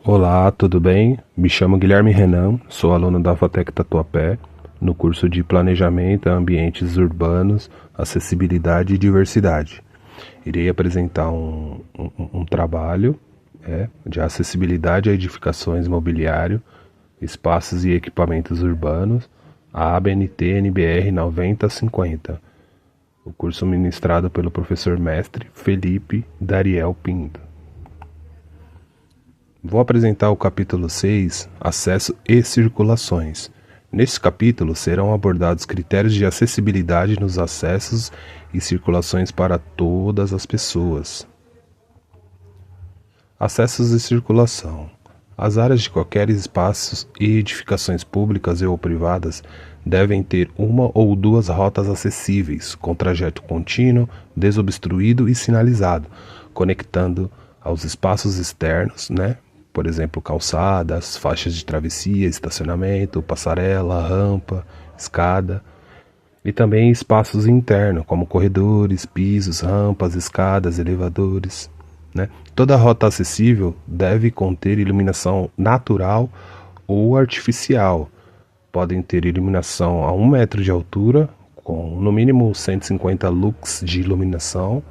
Olá, tudo bem? Me chamo Guilherme Renan, sou aluno da Fatec Tatuapé, no curso de Planejamento, Ambientes Urbanos, Acessibilidade e Diversidade. Irei apresentar um trabalho de acessibilidade a edificações, mobiliário, espaços e equipamentos urbanos, a ABNT-NBR 9050, o curso ministrado pelo professor mestre Felipe Dariel Pinto. Vou apresentar o capítulo 6, Acesso e Circulações. Neste capítulo serão abordados critérios de acessibilidade nos acessos e circulações para todas as pessoas. Acessos e circulação. As áreas de qualquer espaço e edificações públicas ou privadas devem ter uma ou duas rotas acessíveis, com trajeto contínuo, desobstruído e sinalizado, conectando aos espaços externos, Por exemplo, calçadas, faixas de travessia, estacionamento, passarela, rampa, escada. E também espaços internos, como corredores, pisos, rampas, escadas, elevadores. Toda rota acessível deve conter iluminação natural ou artificial. Podem ter iluminação a 1 metro de altura, com no mínimo 150 lux de iluminação.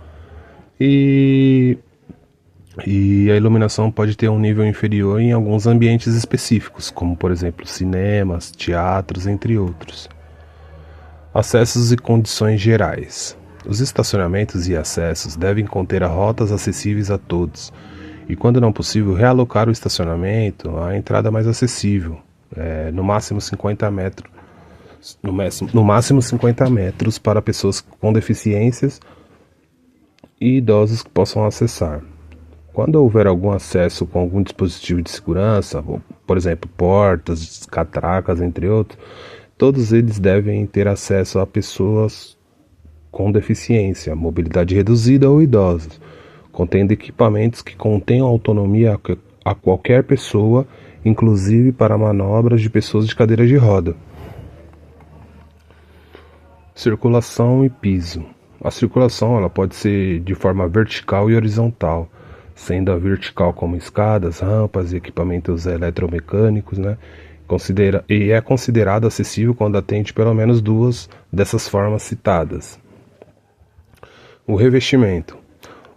E a iluminação pode ter um nível inferior em alguns ambientes específicos, como por exemplo cinemas, teatros, entre outros. Acessos e condições gerais. Os estacionamentos e acessos devem conter rotas acessíveis a todos, e quando não possível, realocar o estacionamento à entrada mais acessível, no máximo 50 metros, no máximo 50 metros para pessoas com deficiências e idosos que possam acessar. Quando houver algum acesso com algum dispositivo de segurança, por exemplo, portas, catracas, entre outros, todos eles devem ter acesso a pessoas com deficiência, mobilidade reduzida ou idosos, contendo equipamentos que contenham autonomia a qualquer pessoa, inclusive para manobras de pessoas de cadeira de roda. Circulação e piso. A circulação ela pode ser de forma vertical e horizontal, sendo a vertical como escadas, rampas e equipamentos eletromecânicos, e é considerado acessível quando atende pelo menos duas dessas formas citadas. O revestimento.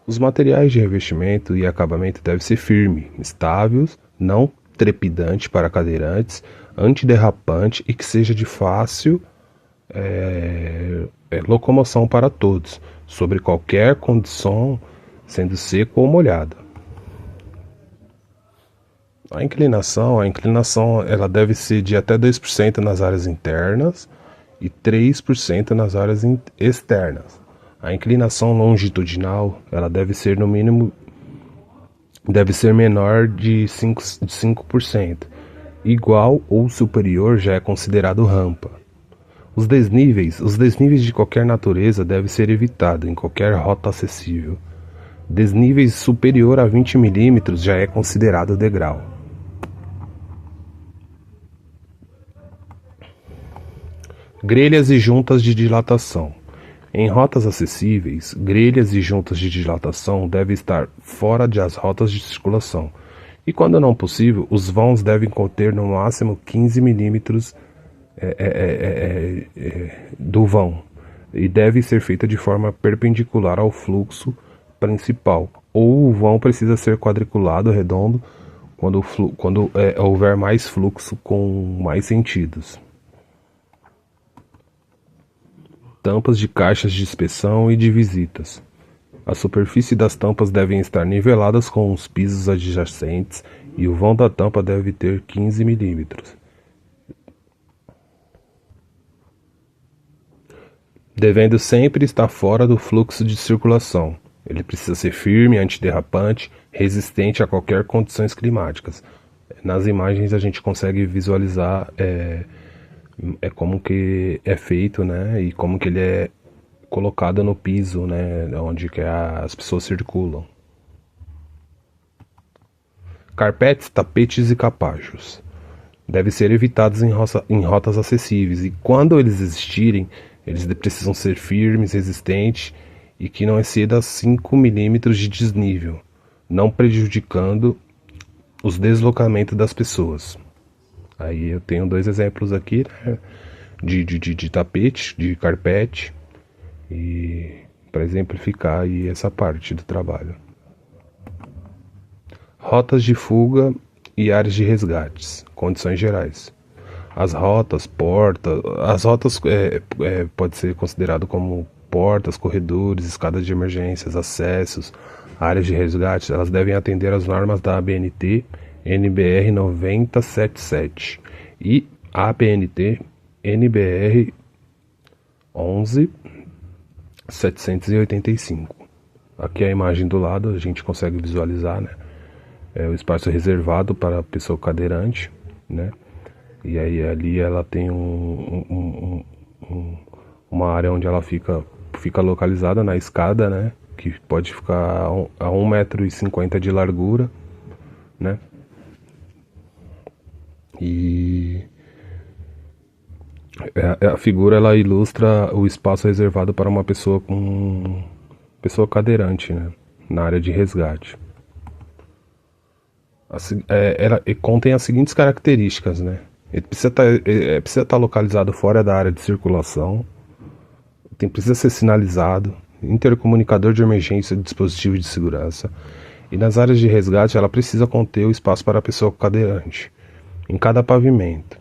Os materiais de revestimento e acabamento devem ser firmes, estáveis, não trepidante para cadeirantes, antiderrapante e que seja de fácil locomoção para todos, sobre qualquer condição, sendo seco ou molhado. A inclinação ela deve ser de até 2% nas áreas internas e 3% nas áreas externas. A inclinação longitudinal ela deve ser no mínimo menor de 5%. Igual ou superior já é considerado rampa. Os desníveis de qualquer natureza devem ser evitados em qualquer rota acessível. Desníveis superior a 20 milímetros já é considerado degrau. Grelhas e juntas de dilatação. Em rotas acessíveis, grelhas e juntas de dilatação devem estar fora das rotas de circulação. E quando não possível, os vãos devem conter no máximo 15 milímetros do vão. E deve ser feita de forma perpendicular ao fluxo principal, ou o vão precisa ser quadriculado, redondo, quando houver mais fluxo com mais sentidos. Tampas de caixas de inspeção e de visitas. A superfície das tampas devem estar niveladas com os pisos adjacentes e o vão da tampa deve ter 15 milímetros. Devendo sempre estar fora do fluxo de circulação. Ele precisa ser firme, antiderrapante, resistente a qualquer condições climáticas. Nas imagens a gente consegue visualizar como que é feito, e como que ele é colocado no piso, onde que as pessoas circulam. Carpetes, tapetes e capachos devem ser evitados em rotas acessíveis e quando eles existirem, eles precisam ser firmes, resistentes e que não exceda 5 milímetros de desnível, não prejudicando os deslocamentos das pessoas. Aí eu tenho dois exemplos aqui, né, de tapete, de carpete, e para exemplificar aí essa parte do trabalho. Rotas de fuga e áreas de resgates, condições gerais. As rotas, pode ser considerado como portas, corredores, escadas de emergências, acessos, áreas de resgate. Elas devem atender às normas da ABNT NBR 9077 e ABNT NBR 11785. Aqui a imagem do lado, a gente consegue visualizar, né? É o espaço reservado para a pessoa cadeirante, né? E aí ali ela tem uma área onde ela fica localizada na escada, né? Que pode ficar a 1,50 m de largura, né? E a figura ela ilustra o espaço reservado para uma pessoa cadeirante, né? Na área de resgate. Ela contém as seguintes características, né? Ele precisa estar localizado fora da área de circulação, precisa ser sinalizado, intercomunicador de emergência e dispositivo de segurança. E nas áreas de resgate ela precisa conter o espaço para a pessoa cadeirante, em cada pavimento.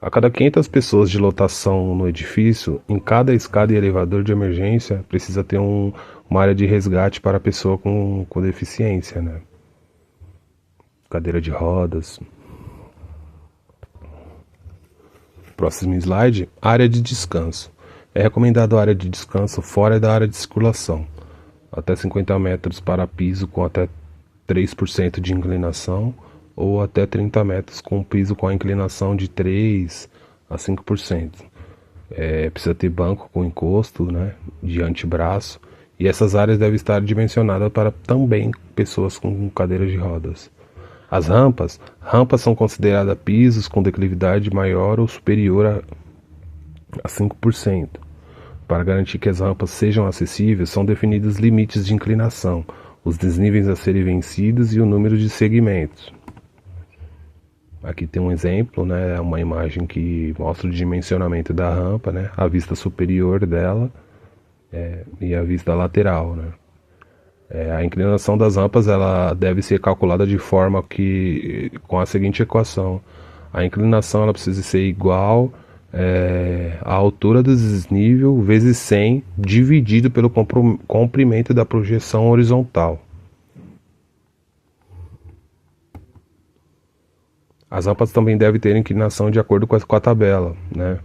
A cada 500 pessoas de lotação no edifício, em cada escada e elevador de emergência precisa ter uma área de resgate para a pessoa com deficiência, né? Cadeira de rodas. Próximo slide, área de descanso. É recomendado a área de descanso fora da área de circulação, até 50 metros para piso com até 3% de inclinação, ou até 30 metros com piso com a inclinação de 3 a 5%. Precisa ter banco com encosto, né, de antebraço, e essas áreas devem estar dimensionadas para também pessoas com cadeiras de rodas. As rampas são consideradas pisos com declividade maior ou superior a 5%. Para garantir que as rampas sejam acessíveis, são definidos limites de inclinação, os desníveis a serem vencidos e o número de segmentos. Aqui tem um exemplo, né, uma imagem que mostra o dimensionamento da rampa, né, a vista superior dela e a vista lateral, né. A inclinação das rampas ela deve ser calculada de forma que, com a seguinte equação: a inclinação ela precisa ser igual à altura do desnível vezes 100 dividido pelo comprimento da projeção horizontal. As rampas também devem ter inclinação de acordo com a tabela, né?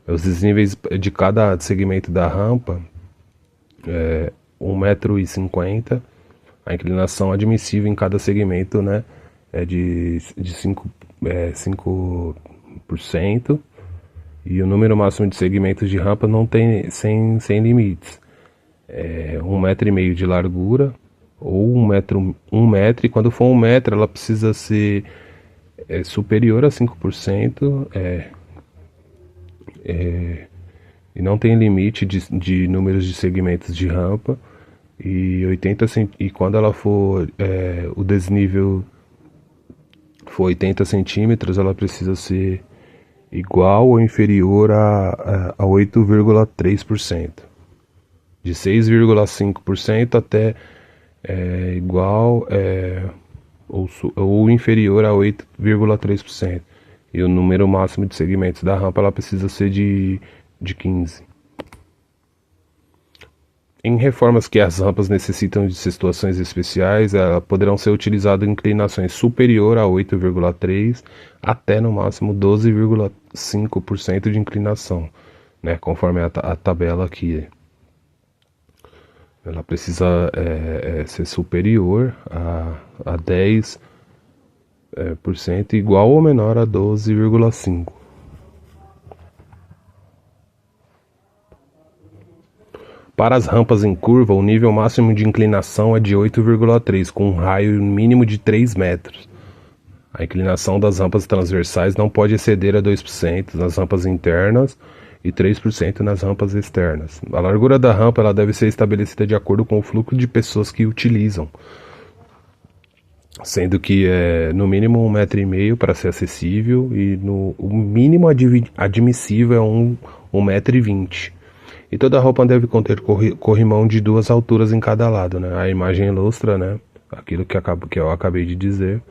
Os desníveis de cada segmento da rampa 1,50 m, a inclinação admissível em cada segmento, né, é de 5%, e o número máximo de segmentos de rampa não tem sem limites. 1,5 m de largura, ou 1 metro, e quando for 1 metro ela precisa ser superior a 5%, e não tem limite de números de segmentos de rampa. E quando ela for o desnível for 80 centímetros, ela precisa ser igual ou inferior a 8,3%. De 6,5% até igual ou inferior a 8,3%. E o número máximo de segmentos da rampa ela precisa ser de 15. Em reformas que as rampas necessitam de situações especiais, elas poderão ser utilizadas em inclinações superior a 8,3% até no máximo 12,5% de inclinação, né, conforme a tabela aqui. Ela precisa ser superior a 10%, igual ou menor a 12,5%. Para as rampas em curva, o nível máximo de inclinação é de 8,3, com um raio mínimo de 3 metros. A inclinação das rampas transversais não pode exceder a 2% nas rampas internas e 3% nas rampas externas. A largura da rampa ela deve ser estabelecida de acordo com o fluxo de pessoas que utilizam. sendo que é no mínimo 1,5 m para ser acessível e o mínimo admissível é 1,20 m. E toda roupa deve conter corrimão de 2 alturas em cada lado, né? A imagem ilustra, né, aquilo que eu acabei de dizer.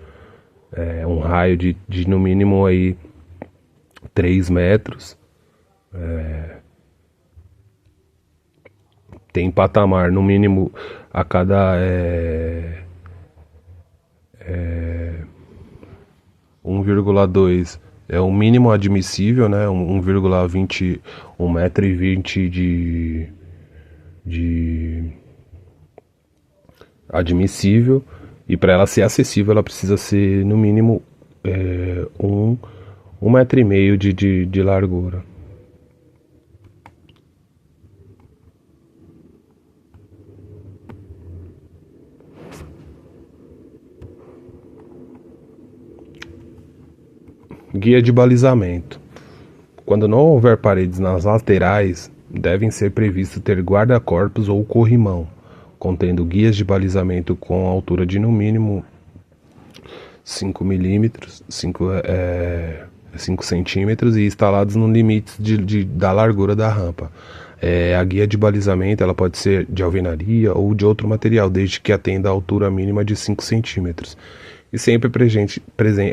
É um raio de no mínimo aí 3 metros. Tem patamar no mínimo a cada 1,2 é o mínimo admissível, né? 1,20, 1,20 m de admissível. E para ela ser acessível, ela precisa ser no mínimo 1,5 m de largura. Guia de balizamento. Quando não houver paredes nas laterais, devem ser previstos ter guarda-corpos ou corrimão, contendo guias de balizamento com altura de no mínimo 5 milímetros, 5 centímetros e instalados no limite da largura da rampa. A guia de balizamento ela pode ser de alvenaria ou de outro material, desde que atenda a altura mínima de 5 centímetros. E sempre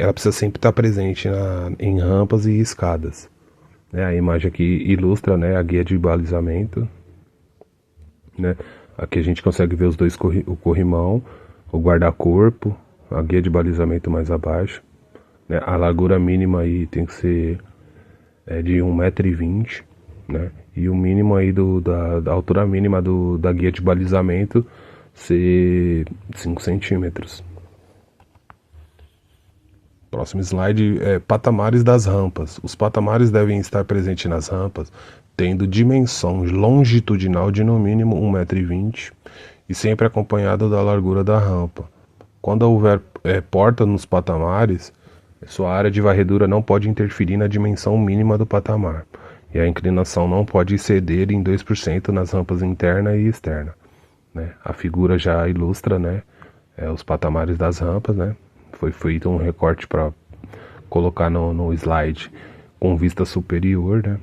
ela precisa sempre estar presente em rampas e escadas. A imagem aqui ilustra, né, a guia de balizamento. Né? Aqui a gente consegue ver os dois o corrimão, o guarda-corpo, a guia de balizamento mais abaixo. Né? A largura mínima aí tem que ser de 1,20 m, né? E o mínimo aí da altura mínima da guia de balizamento ser 5 centímetros. Próximo slide é patamares das rampas. Os patamares devem estar presentes nas rampas, tendo dimensão longitudinal de no mínimo 1,20 m e sempre acompanhado da largura da rampa. Quando houver porta nos patamares, sua área de varredura não pode interferir na dimensão mínima do patamar, e a inclinação não pode exceder em 2% nas rampas interna e externa. Né? A figura já ilustra, né, os patamares das rampas, né? Foi feito um recorte para colocar no slide com vista superior, né?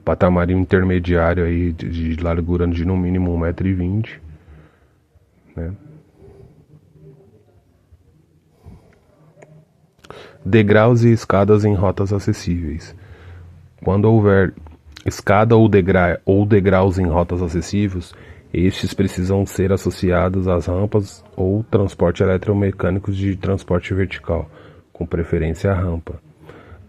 Patamar intermediário aí de largura de no mínimo 1,20 m, né? Degraus e escadas em rotas acessíveis. Quando houver escada ou degraus em rotas acessíveis, estes precisam ser associados às rampas ou transporte eletromecânicos de transporte vertical, com preferência à rampa.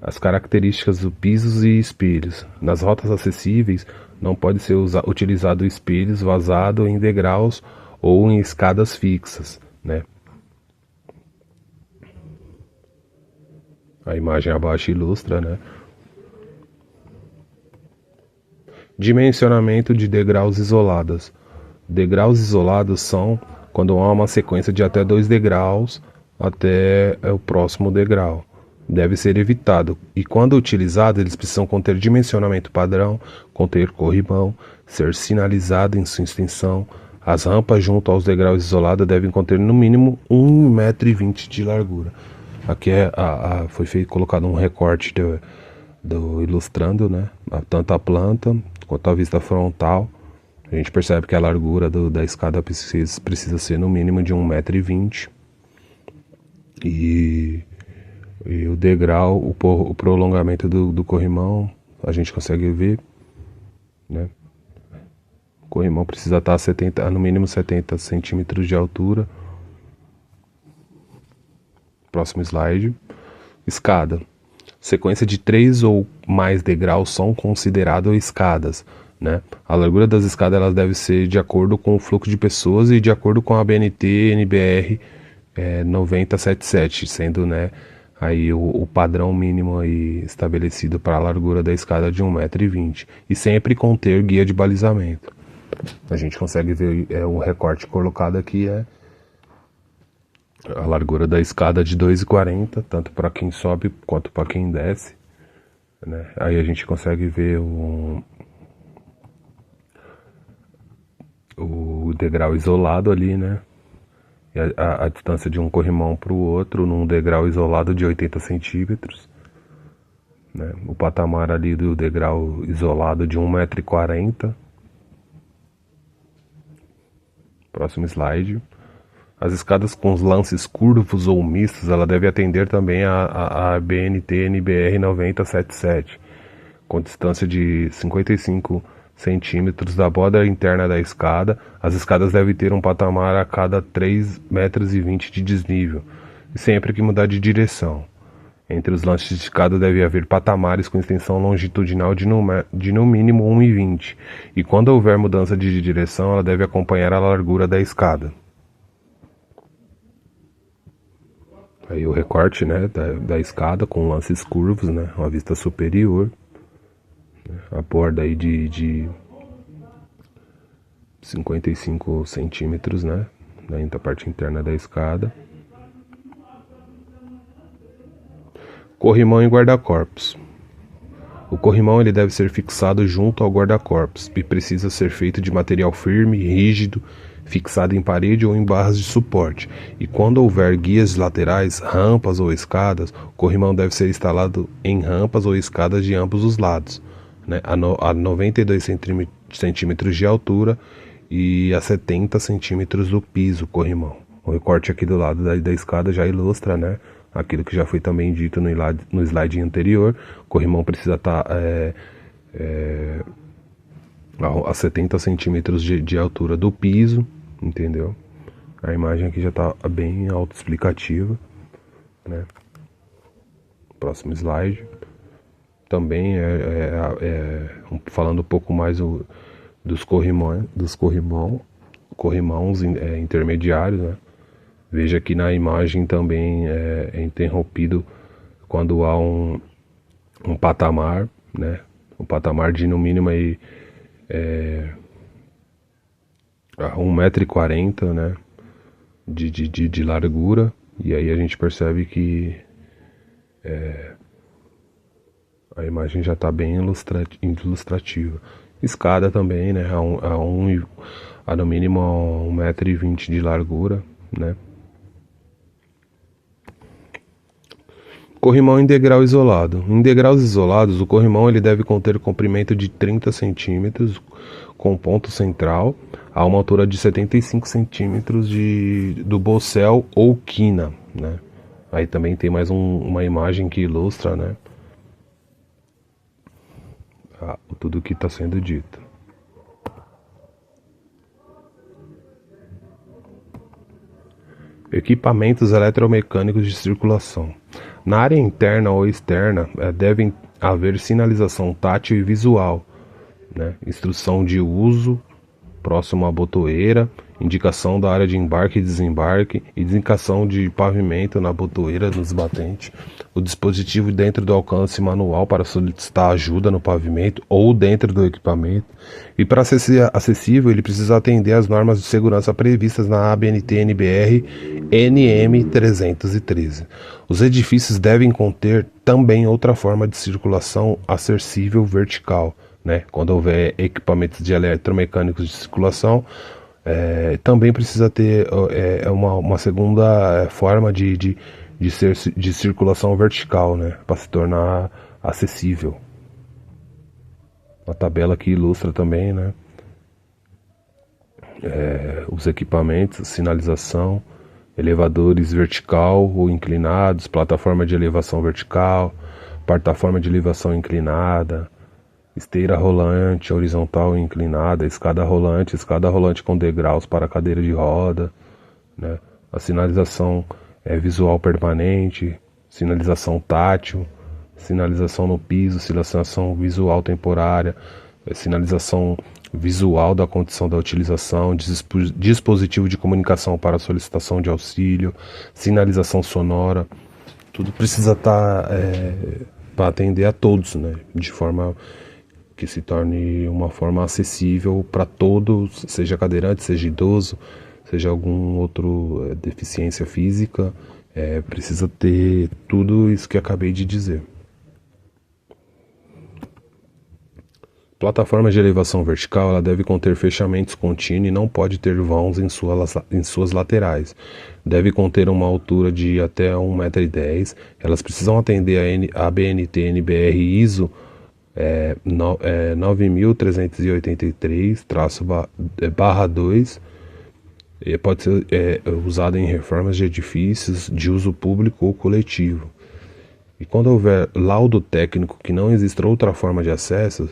As características dos pisos e espelhos. Nas rotas acessíveis, não pode ser utilizado espelhos vazados em degraus ou em escadas fixas, né? A imagem abaixo ilustra, né? Dimensionamento de degraus isolados. Degraus isolados são quando há uma sequência de até 2 degraus até o próximo degrau. Deve ser evitado, e quando utilizado, eles precisam conter dimensionamento padrão, conter corrimão, ser sinalizado em sua extensão. As rampas junto aos degraus isolados devem conter no mínimo 1,20 m de largura. Aqui foi colocado um recorte do ilustrando, né? Tanto a planta quanto a vista frontal. A gente percebe que a largura da escada precisa ser no mínimo de 1,20 m. E o degrau, o prolongamento do corrimão, a gente consegue ver, né? O corrimão precisa estar no mínimo 70 centímetros de altura. Próximo slide. Escada. Sequência de 3 ou mais degraus são considerados escadas. Né? A largura das escadas elas deve ser de acordo com o fluxo de pessoas e de acordo com a BNT NBR 9077, sendo, né, aí o padrão mínimo aí estabelecido para a largura da escada de 1,20 m e sempre conter guia de balizamento. A gente consegue ver o recorte colocado aqui a largura da escada de 2,40 m, tanto para quem sobe quanto para quem desce. Né? Aí a gente consegue ver o degrau isolado ali, né? e a distância de um corrimão para o outro num degrau isolado de 80 centímetros. Né? O patamar ali do degrau isolado de 1,40 m. Próximo slide. As escadas com os lances curvos ou mistos, ela deve atender também a BNT NBR 9077, com distância de 55 centímetros da borda interna da escada. As escadas devem ter um patamar a cada 3,20 metros de desnível, e sempre que mudar de direção. Entre os lances de escada deve haver patamares com extensão longitudinal de no mínimo 1,20 m, e quando houver mudança de direção, ela deve acompanhar a largura da escada. Aí o recorte, né, da escada com lances curvos, né, uma vista superior, né, a borda aí de 55 centímetros, né, da parte interna da escada. Corrimão e guarda-corpos. O corrimão ele deve ser fixado junto ao guarda-corpos e precisa ser feito de material firme, rígido, fixado em parede ou em barras de suporte. E quando houver guias laterais, rampas ou escadas, o corrimão deve ser instalado em rampas ou escadas de ambos os lados, né, a 92 centímetros de altura e a 70 centímetros do piso, corrimão. O recorte aqui do lado da escada já ilustra, né, aquilo que já foi também dito no slide anterior. O corrimão precisa estar a 70 centímetros de altura do piso, entendeu? A imagem aqui já está bem autoexplicativa, né? Próximo slide. Também falando um pouco mais dos corrimãos intermediários, né? Veja que na imagem também é interrompido quando há um patamar, né? Um patamar de no mínimo aí 1,40 m, né? De largura. E aí a gente percebe que a imagem já está bem ilustrativa. Escada também, né? A no mínimo 1,20 m de largura, né? Corrimão em degrau isolado. Em degraus isolados, o corrimão ele deve conter comprimento de 30 centímetros com ponto central a uma altura de 75 centímetros do bossel ou quina, né? Aí também tem mais uma imagem que ilustra, né, tudo que está sendo dito. Equipamentos eletromecânicos de circulação. Na área interna ou externa, devem haver sinalização tátil e visual, né? Instrução de uso próximo à botoeira, indicação da área de embarque e desembarque, indicação de pavimento na botoeira nos batentes, o dispositivo dentro do alcance manual para solicitar ajuda no pavimento ou dentro do equipamento. E para ser acessível, ele precisa atender às normas de segurança previstas na ABNT-NBR NM 313. Os edifícios devem conter também outra forma de circulação acessível vertical, né? Quando houver equipamentos de eletromecânicos de circulação, também precisa ter uma segunda forma de circulação vertical, né? Para se tornar acessível. A tabela que ilustra também, né? Os equipamentos, sinalização, elevadores vertical ou inclinados, plataforma de elevação vertical, plataforma de elevação inclinada, esteira rolante, horizontal e inclinada, escada rolante com degraus para cadeira de roda, né? A sinalização visual permanente, sinalização tátil, sinalização no piso, sinalização visual temporária, sinalização visual da condição da utilização, dispositivo de comunicação para solicitação de auxílio, sinalização sonora. Tudo precisa estar para atender a todos, né? De forma que se torne uma forma acessível para todos, seja cadeirante, seja idoso, seja algum outro deficiência física, precisa ter tudo isso que acabei de dizer. plataforma de elevação vertical ela deve conter fechamentos contínuos e não pode ter vãos em suas laterais. Deve conter uma altura de até 1,10 m. Elas precisam atender a ABNT NBR ISO 9383-2. Pode ser usado em reformas de edifícios de uso público ou coletivo. E quando houver laudo técnico que não exista outra forma de acesso,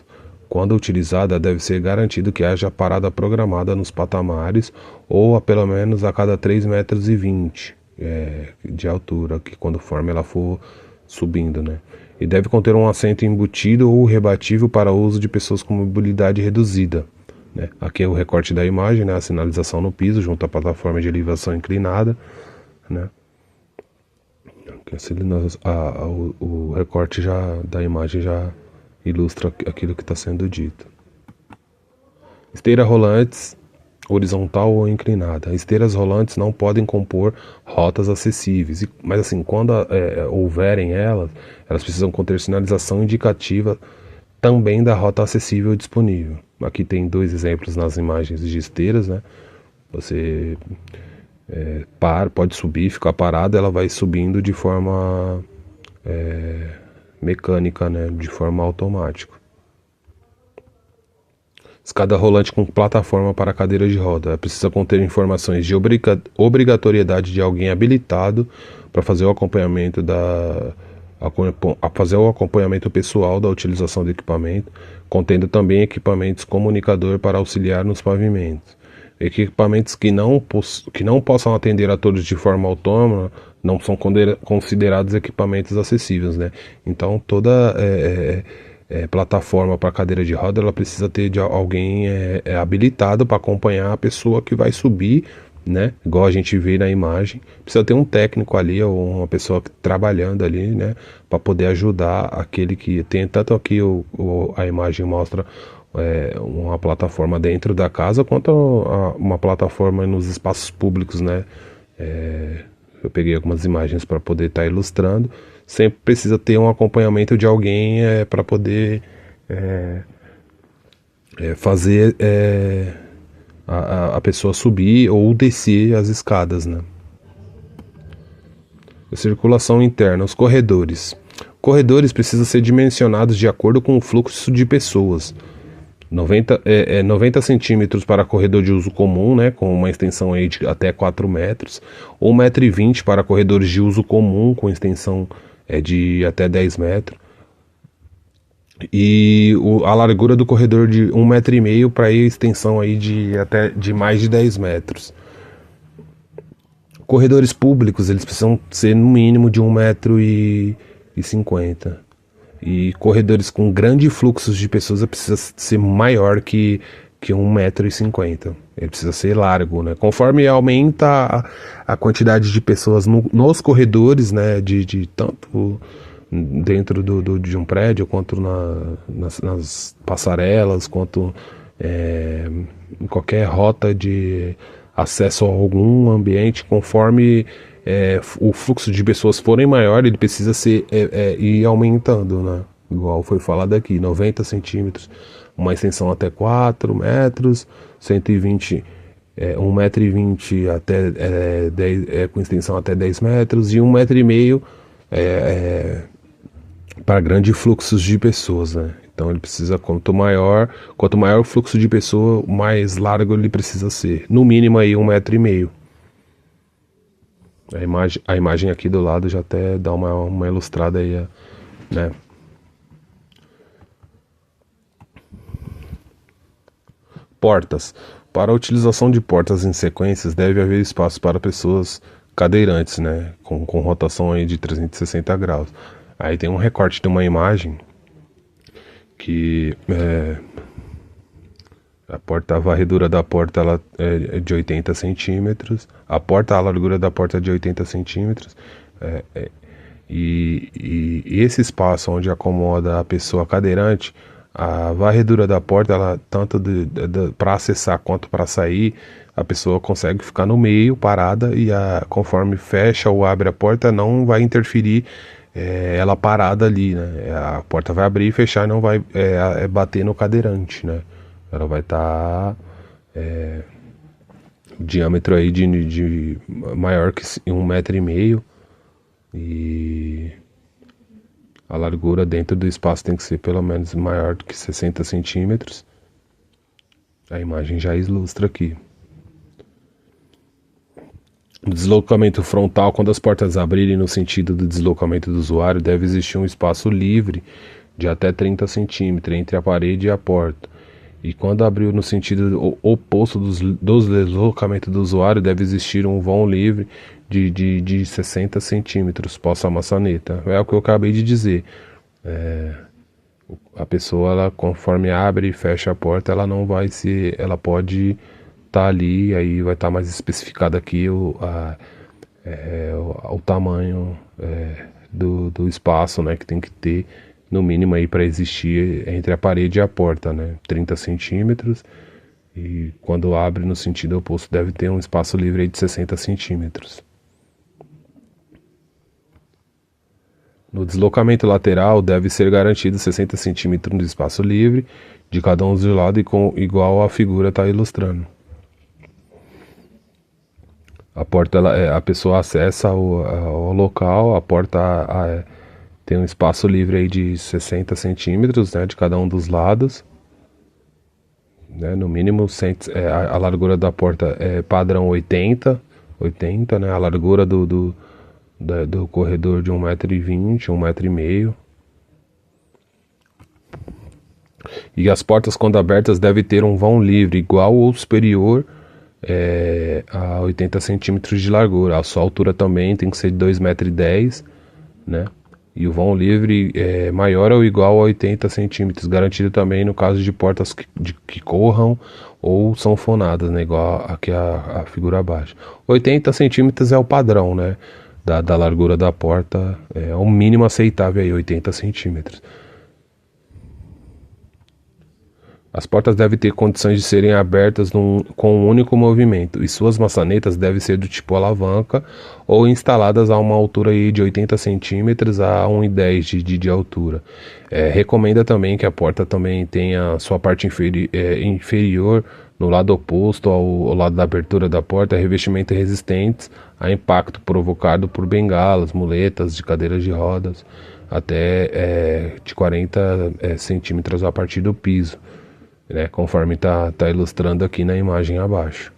quando utilizada, deve ser garantido que haja parada programada nos patamares ou a pelo menos a cada 3,20 m de altura, que conforme ela for subindo, né? E deve conter um assento embutido ou rebatível para uso de pessoas com mobilidade reduzida, né? Aqui é o recorte da imagem, né? A sinalização no piso junto à plataforma de elevação inclinada, né? O recorte da imagem já ilustra aquilo que está sendo dito. Esteira rolantes, horizontal ou inclinada. Esteiras rolantes não podem compor rotas acessíveis, mas assim, quando houverem elas precisam conter sinalização indicativa também da rota acessível disponível. Aqui tem 2 exemplos nas imagens de esteiras, né? Você pode subir, ficar parado, ela vai subindo de forma mecânica, né? De forma automática. Escada rolante com plataforma para cadeira de roda. Precisa conter informações de obrigatoriedade de alguém habilitado para fazer o acompanhamento pessoal da utilização do equipamento, contendo também equipamentos comunicador para auxiliar nos pavimentos. Equipamentos que não possam atender a todos de forma autônoma não são considerados equipamentos acessíveis, né? Então toda plataforma para cadeira de roda ela precisa ter de alguém habilitado para acompanhar a pessoa que vai subir, né? Igual a gente vê na imagem, precisa ter um técnico ali ou uma pessoa trabalhando ali, né? Para poder ajudar aquele que tem. Tanto aqui a imagem mostra uma plataforma dentro da casa quanto uma plataforma nos espaços públicos, né? Eu peguei algumas imagens para poder estar ilustrando. Sempre precisa ter um acompanhamento de alguém para poder fazer a pessoa subir ou descer as escadas, né? A circulação interna, os corredores. Corredores precisam ser dimensionados de acordo com o fluxo de pessoas. 90 centímetros para corredor de uso comum, né, com uma extensão aí de até 4 metros, ou 1,20 m para corredores de uso comum, com extensão de até 10 metros, e a largura do corredor de 1,5 m para extensão aí de mais de 10 metros. Corredores públicos, eles precisam ser no mínimo de 1,50 m. E corredores com grande fluxo de pessoas precisa ser maior que 1,50 m. Ele precisa ser largo, né? Conforme aumenta a quantidade de pessoas nos corredores, né? De tanto dentro de um prédio, quanto nas passarelas, quanto em qualquer rota de acesso a algum ambiente, conforme o fluxo de pessoas forem maior, ele precisa ir aumentando, né? Igual foi falado aqui, 90 centímetros, uma extensão até 4 metros, 120, 1,20 m até 10, com extensão até 10 metros, e 1,5 m para grandes fluxos de pessoas, né? Então ele precisa, quanto maior o fluxo de pessoa, mais largo ele precisa ser, no mínimo aí 1,5 m. A imagem aqui do lado já até dá uma ilustrada aí, né? Portas. Para a utilização de portas em sequências, deve haver espaço para pessoas cadeirantes, né? Com rotação aí de 360 graus. Aí tem um recorte de uma imagem que a varredura da porta ela é de 80 centímetros, a largura da porta é de 80 centímetros, e esse espaço onde acomoda a pessoa cadeirante, a varredura da porta, ela tanto para acessar quanto para sair, a pessoa consegue ficar no meio, parada, e conforme fecha ou abre a porta, não vai interferir ela parada ali, né? A porta vai abrir e fechar e não vai bater no cadeirante, né? Ela vai estar diâmetro aí de maior que 1,5 m e a largura dentro do espaço tem que ser pelo menos maior do que 60 centímetros. A imagem já ilustra aqui. No deslocamento frontal, quando as portas abrirem no sentido do deslocamento do usuário, deve existir um espaço livre de até 30 centímetros entre a parede e a porta. E quando abriu no sentido oposto do deslocamento do usuário, deve existir um vão livre de 60 centímetros pós a maçaneta. É o que eu acabei de dizer. A pessoa, ela, conforme abre e fecha a porta, ela não vai se... Ela pode estar ali, aí vai estar mais especificado aqui o tamanho do espaço, né, que tem que ter no mínimo aí para existir entre a parede e a porta, né, 30 centímetros, e quando abre no sentido oposto deve ter um espaço livre aí de 60 centímetros. No deslocamento lateral deve ser garantido 60 centímetros de espaço livre de cada um dos lados e igual a figura está ilustrando. A porta, a pessoa acessa o local, a porta tem um espaço livre aí de 60 centímetros, né, de cada um dos lados. Né, no mínimo, a largura da porta é padrão 80, né, a largura do corredor de 1,20 m, 1,5 m. E as portas, quando abertas, devem ter um vão livre igual ou superior a 80 centímetros de largura. A sua altura também tem que ser de 2,10 m, né? E o vão livre é maior ou igual a 80 centímetros, garantido também no caso de portas que corram ou são fonadas, né? Igual aqui a figura abaixo. 80 centímetros é o padrão, né? Da largura da porta, é o mínimo aceitável aí, 80 centímetros. As portas devem ter condições de serem abertas com um único movimento e suas maçanetas devem ser do tipo alavanca ou instaladas a uma altura aí de 80 centímetros a 1,10 m de altura. Recomenda também que a porta também tenha sua parte inferior no lado oposto ao lado da abertura da porta, revestimentos resistentes a impacto provocado por bengalas, muletas de cadeiras de rodas até de 40 centímetros a partir do piso. Né, conforme tá ilustrando aqui na imagem abaixo.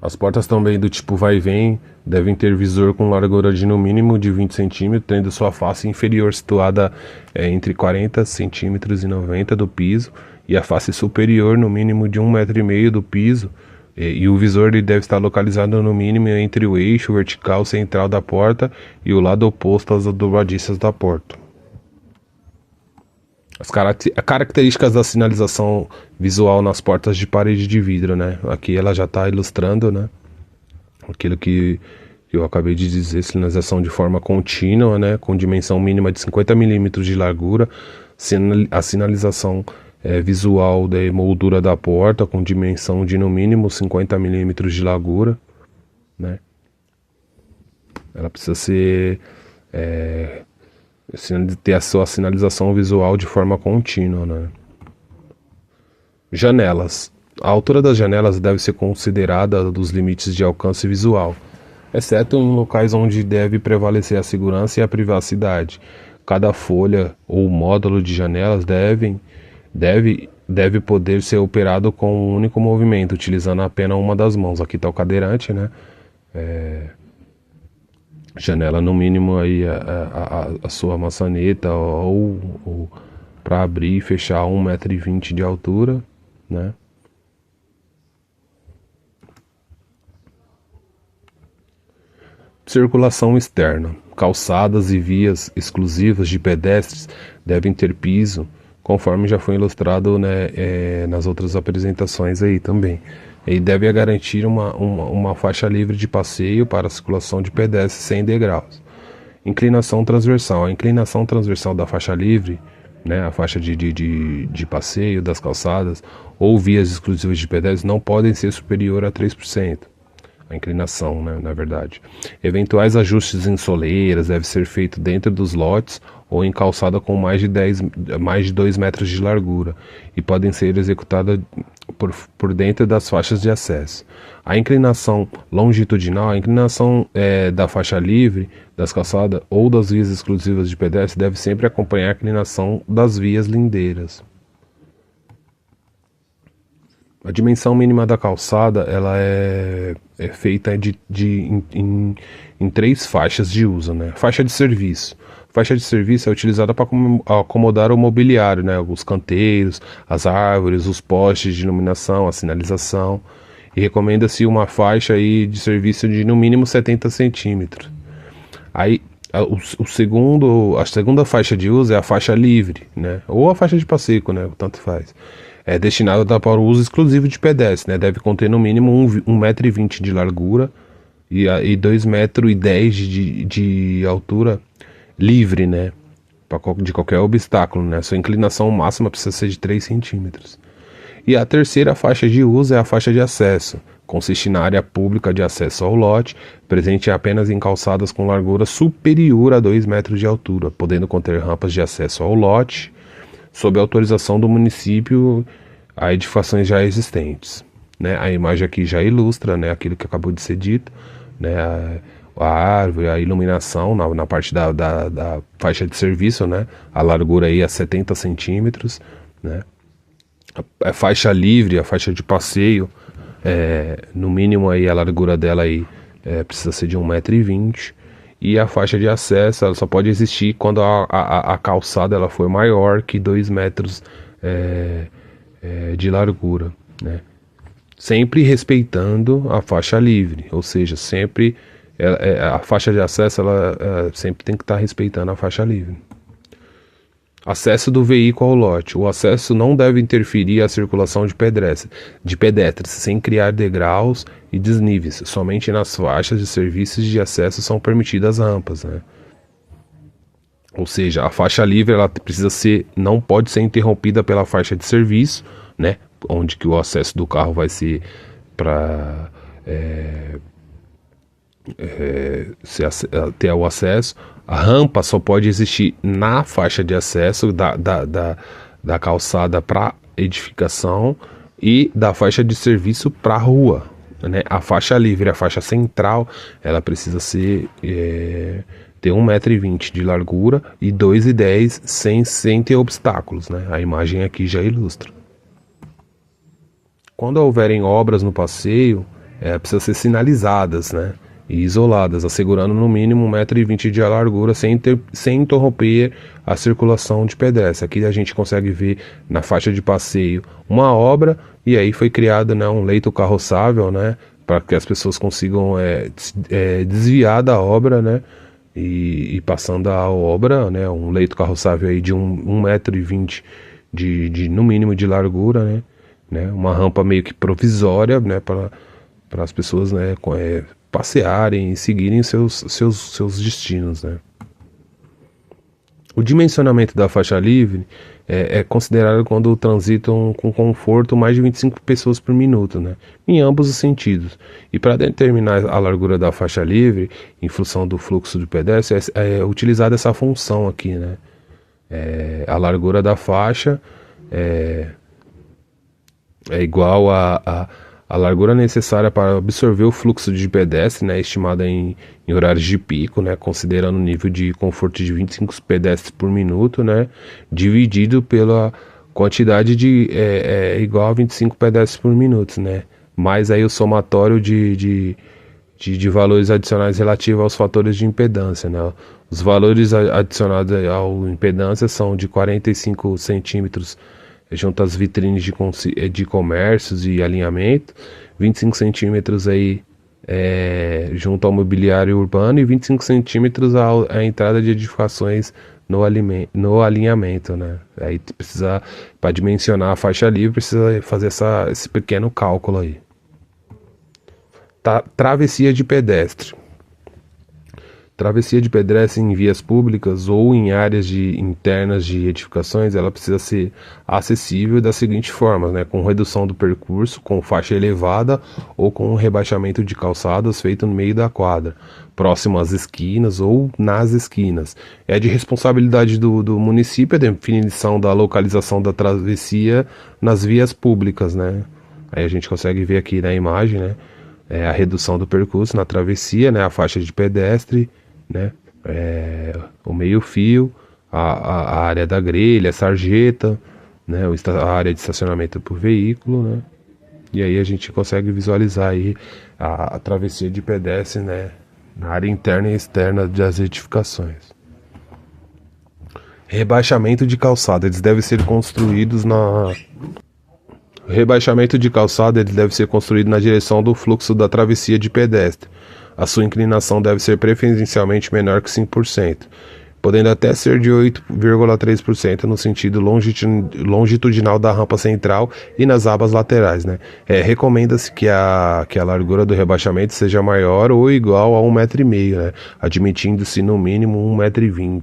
As portas também do tipo vai e vem devem ter visor com largura de no mínimo de 20 centímetros, tendo sua face inferior situada entre 40 centímetros e 90 do piso e a face superior no mínimo de 1,5 m do piso, e o visor ele deve estar localizado no mínimo entre o eixo vertical central da porta e o lado oposto às dobradiças da porta. As características da sinalização visual nas portas de parede de vidro, né? Aqui ela já está ilustrando, né? Aquilo que eu acabei de dizer, sinalização de forma contínua, né? Com dimensão mínima de 50 milímetros de largura. A sinalização visual da moldura da porta com dimensão de no mínimo 50 milímetros de largura, né? Ela precisa ser... ter a sua sinalização visual de forma contínua, né? Janelas. A altura das janelas deve ser considerada dos limites de alcance visual, exceto em locais onde deve prevalecer a segurança e a privacidade. Cada folha ou módulo de janelas deve poder ser operado com um único movimento, utilizando apenas uma das mãos. Aqui está o cadeirante, né? Janela no mínimo aí a sua maçaneta ou para abrir e fechar 1,20 m de altura, né? Circulação externa. Calçadas e vias exclusivas de pedestres devem ter piso, conforme já foi ilustrado, né, nas outras apresentações aí também. E deve garantir uma faixa livre de passeio para a circulação de pedestres sem degraus. Inclinação transversal. A inclinação transversal da faixa livre, né, a faixa de passeio das calçadas ou vias exclusivas de pedestres não podem ser superior a 3%. a inclinação, né, na verdade. Eventuais ajustes em soleiras devem ser feitos dentro dos lotes ou em calçada com mais de 2 metros de largura e podem ser executadas por dentro das faixas de acesso. A inclinação longitudinal, a inclinação da faixa livre, das calçadas ou das vias exclusivas de pedestre deve sempre acompanhar a inclinação das vias lindeiras. A dimensão mínima da calçada ela é feita em 3 faixas de uso, né? Faixa de serviço. Faixa de serviço é utilizada para acomodar o mobiliário, né? Os canteiros, as árvores, os postes de iluminação, a sinalização. E recomenda-se uma faixa aí de serviço de no mínimo 70 centímetros. Aí a segunda faixa de uso é a faixa livre, né? Ou a faixa de passeio, né? Tanto faz. É destinada para o uso exclusivo de pedestre, né? Deve conter no mínimo 1,20 m de largura e 2,10 m de altura livre, né? De qualquer obstáculo, né? Sua inclinação máxima precisa ser de 3 centímetros. E a terceira faixa de uso é a faixa de acesso. Consiste na área pública de acesso ao lote, presente apenas em calçadas com largura superior a 2 metros de altura, podendo conter rampas de acesso ao lote, sob autorização do município a edificações já existentes, né? A imagem aqui já ilustra, né, aquilo que acabou de ser dito, né, a árvore, a iluminação na parte da faixa de serviço, né, a largura aí a 70 centímetros, né, a faixa livre, a faixa de passeio, no mínimo aí a largura dela aí precisa ser de 1,20 m. E a faixa de acesso ela só pode existir quando a calçada ela for maior que 2 metros de largura, né? Sempre respeitando a faixa livre, ou seja, sempre a faixa de acesso ela sempre tem que estar respeitando a faixa livre. Acesso do veículo ao lote. O acesso não deve interferir a circulação de pedestres, sem criar degraus e desníveis. Somente nas faixas de serviços de acesso são permitidas rampas, né? Ou seja, a faixa livre ela não pode ser interrompida pela faixa de serviço, né? Onde que o acesso do carro vai ser para ter o acesso. A rampa só pode existir na faixa de acesso da calçada para edificação e da faixa de serviço para a rua, né? A faixa livre, a faixa central, ela precisa ter 1,20 m de largura e 2,10 m sem ter obstáculos, né? A imagem aqui já ilustra. Quando houverem obras no passeio, precisa ser sinalizadas, né? E isoladas, assegurando no mínimo 1,20 m de largura sem interromper a circulação de pedestres. Aqui a gente consegue ver na faixa de passeio uma obra e aí foi criado, né, um leito carroçável, né, para que as pessoas consigam desviar da obra, né, e passando a obra, né, um leito carroçável aí de 1,20 m no mínimo de largura, né, uma rampa meio que provisória, né, para as pessoas, né, passearem e seguirem seus destinos, né. O dimensionamento da faixa livre é considerado quando transitam com conforto mais de 25 pessoas por minuto, né, em ambos os sentidos. E para determinar a largura da faixa livre, em função do fluxo de pedestres, é utilizada essa função aqui, né. A largura da faixa é igual a largura necessária para absorver o fluxo de pedestre, né, estimada em horários de pico, né, considerando o nível de conforto de 25 pedestres por minuto, né, dividido pela quantidade igual a 25 pedestres por minuto, né, mais aí o somatório de valores adicionais relativos aos fatores de impedância, né. Os valores adicionados à impedância são de 45 centímetros junto às vitrines de comércios e alinhamento, 25 centímetros aí junto ao mobiliário urbano e 25 centímetros à entrada de edificações no alinhamento, né? Aí precisa, para dimensionar a faixa livre, precisa fazer esse pequeno cálculo aí. Travessia de pedestre. Travessia de pedestre em vias públicas ou em áreas internas de edificações, ela precisa ser acessível da seguinte forma, né? Com redução do percurso, com faixa elevada ou com um rebaixamento de calçadas feito no meio da quadra, próximo às esquinas ou nas esquinas. É de responsabilidade do município a definição da localização da travessia nas vias públicas, né? Aí a gente consegue ver aqui na imagem, né? A redução do percurso na travessia, né? A faixa de pedestre, né? O meio-fio, a área da grelha, a sarjeta, né? A área de estacionamento por veículo, né? E aí a gente consegue visualizar aí a travessia de pedestre, né? Na área interna e externa das edificações. Rebaixamento de calçada, eles devem ser construídos na... O rebaixamento de calçada ele deve ser construído na direção do fluxo da travessia de pedestre. A sua inclinação deve ser preferencialmente menor que 5%, podendo até ser de 8,3% no sentido longitudinal da rampa central e nas abas laterais, né? Recomenda-se que a largura do rebaixamento seja maior ou igual a 1,5 m, né? Admitindo-se no mínimo 1,20 m.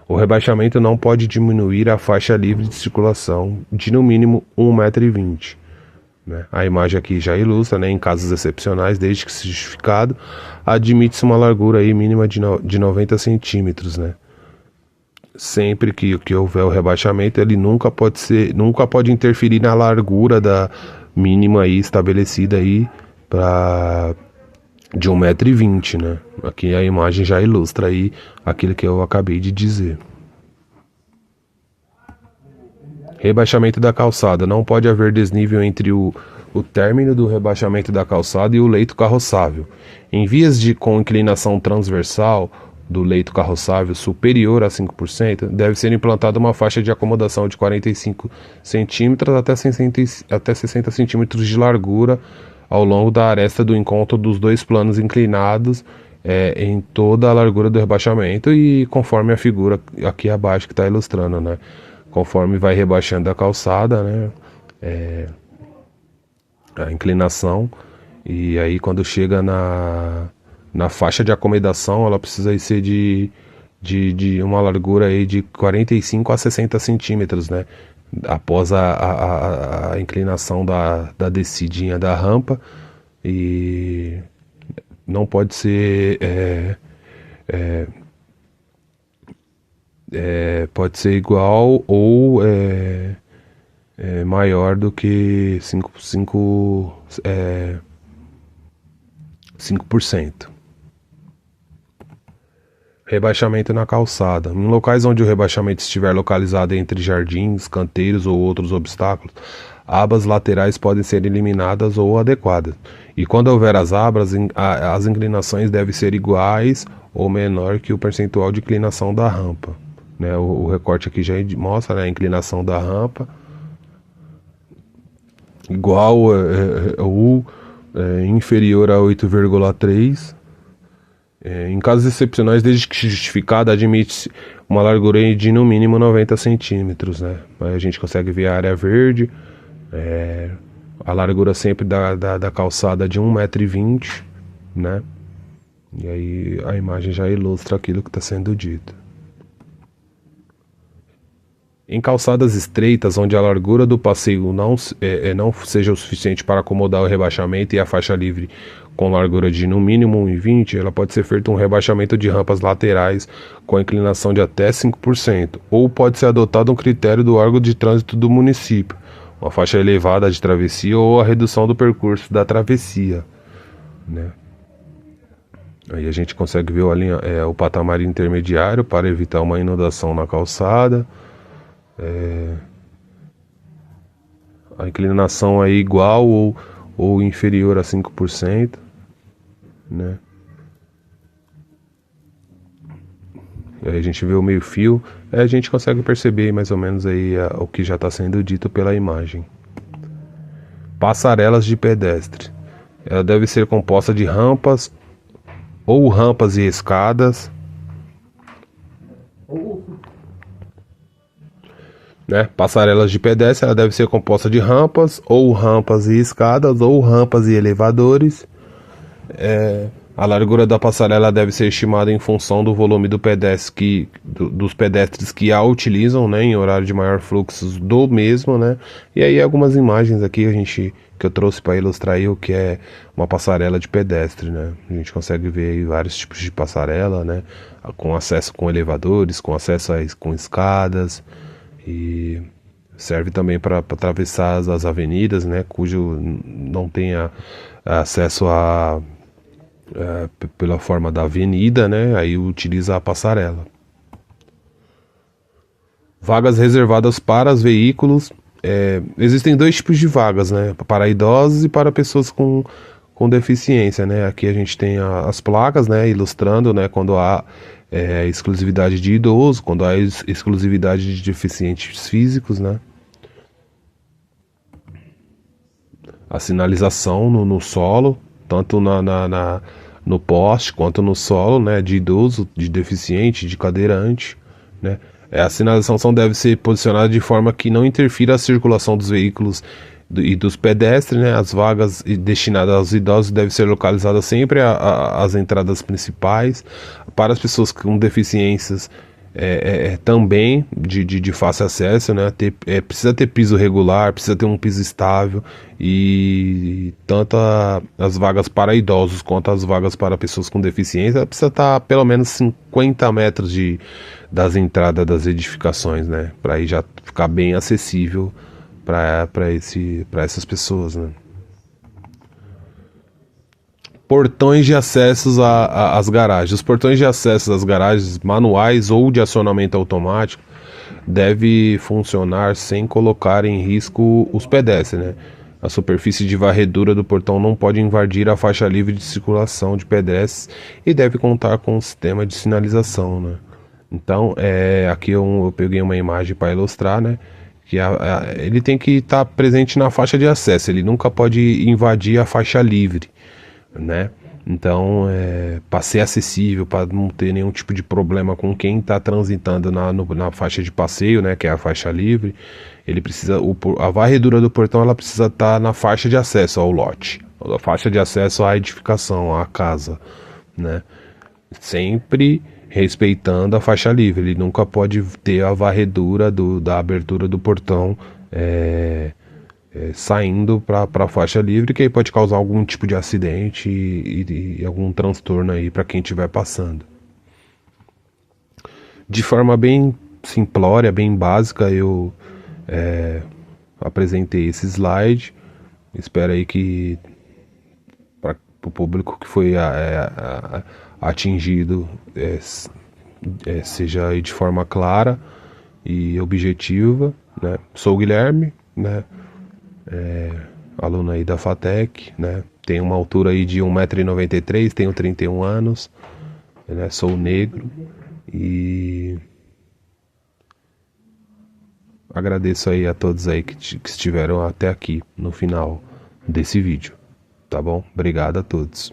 O rebaixamento não pode diminuir a faixa livre de circulação de no mínimo 1,20 m. Né? A imagem aqui já ilustra, né? Em casos excepcionais, desde que seja justificado, admite-se uma largura aí mínima de 90 centímetros, né? Sempre que houver o rebaixamento, ele nunca pode interferir na largura da mínima aí estabelecida aí de 1,20 m, né? Aqui a imagem já ilustra aí aquilo que eu acabei de dizer. Rebaixamento da calçada. Não pode haver desnível entre o término do rebaixamento da calçada e o leito carroçável. Em vias com inclinação transversal do leito carroçável superior a 5%, deve ser implantada uma faixa de acomodação de 45 centímetros até 60 centímetros de largura ao longo da aresta do encontro dos dois planos inclinados em toda a largura do rebaixamento e conforme a figura aqui abaixo que está ilustrando, né? Conforme vai rebaixando a calçada, né? A inclinação, e aí quando chega na faixa de acomodação, ela precisa aí ser de uma largura aí de 45 a 60 centímetros, né? Após a inclinação da descidinha da rampa, e não pode ser pode ser igual ou maior do que 5%. Rebaixamento na calçada. Em locais onde o rebaixamento estiver localizado entre jardins, canteiros ou outros obstáculos, abas laterais podem ser eliminadas ou adequadas. E quando houver as abas, as inclinações devem ser iguais ou menor que o percentual de inclinação da rampa. Né? O recorte aqui já mostra, né, a inclinação da rampa igual ou inferior a 8,3. Em casos excepcionais, desde que justificada, admite-se uma largura de no mínimo 90 centímetros, né? Aí a gente consegue ver a área verde, a largura sempre da calçada de 1,20 m, né? E aí a imagem já ilustra aquilo que está sendo dito. Em calçadas estreitas, onde a largura do passeio não seja o suficiente para acomodar o rebaixamento e a faixa livre com largura de no mínimo 1,20 m, ela pode ser feito um rebaixamento de rampas laterais com inclinação de até 5%, ou pode ser adotado um critério do órgão de trânsito do município, uma faixa elevada de travessia ou a redução do percurso da travessia, né? Aí a gente consegue ver o patamar intermediário para evitar uma inundação na calçada. A inclinação é igual ou inferior a 5%, né? E aí a gente vê o meio fio, a gente consegue perceber mais ou menos aí o que já está sendo dito pela imagem. Passarelas de pedestre. Ela deve ser composta de rampas ou rampas e escadas, né? Passarelas de pedestre, ela deve ser composta de rampas e escadas ou rampas e elevadores. A largura da passarela deve ser estimada em função do volume dos pedestres que a utilizam, né, em horário de maior fluxo do mesmo, né? E aí algumas imagens aqui que eu trouxe para ilustrar aí o que é uma passarela de pedestre, né? A gente consegue ver aí vários tipos de passarela, né? Com acesso com elevadores, com acesso com escadas, e serve também para atravessar as avenidas, né? Cujo não tenha acesso pela forma da avenida, né? Aí utiliza a passarela. Vagas reservadas para os veículos. Existem dois tipos de vagas, né? Para idosos e para pessoas com deficiência, né? Aqui a gente tem as placas, né? Ilustrando, né? Quando há exclusividade de idoso, quando há exclusividade de deficientes físicos, né? A sinalização no solo, tanto no poste quanto no solo, né, de idoso, de deficiente, de cadeirante, né. A sinalização deve ser posicionada de forma que não interfira a circulação dos veículos e dos pedestres, né. As vagas destinadas aos idosos devem ser localizadas sempre às entradas principais. Para as pessoas com deficiências, também de fácil acesso, né? Precisa ter piso regular, precisa ter um piso estável, e tanto as vagas para idosos quanto as vagas para pessoas com deficiência precisa estar a pelo menos 50 metros das entradas das edificações, né? Para aí já ficar bem acessível para essas pessoas, né? Portões de acessos às garagens. Os portões de acesso às garagens manuais ou de acionamento automático deve funcionar sem colocar em risco os pedestres, né? A superfície de varredura do portão não pode invadir a faixa livre de circulação de pedestres e deve contar com um sistema de sinalização, né? Então, aqui eu peguei uma imagem para ilustrar, né? Que ele tem que estar presente na faixa de acesso, ele nunca pode invadir a faixa livre, né? Então, para ser acessível, para não ter nenhum tipo de problema com quem está transitando na faixa de passeio, né, que é a faixa livre, ele precisa, a varredura do portão ela precisa estar na faixa de acesso ao lote, a faixa de acesso à edificação, à casa, né? Sempre respeitando a faixa livre, ele nunca pode ter a varredura da abertura do portão saindo para a faixa livre, que aí pode causar algum tipo de acidente e algum transtorno aí para quem estiver passando. De forma bem simplória, bem básica, eu apresentei esse slide. Espero aí que para o público que foi atingido seja aí de forma clara e objetiva, né? Sou o Guilherme, né? Aluno aí da FATEC, né? Tenho uma altura aí de 1,93 m, tenho 31 anos, né? Sou negro e agradeço aí a todos aí que estiveram até aqui no final desse vídeo, tá bom? Obrigado a todos.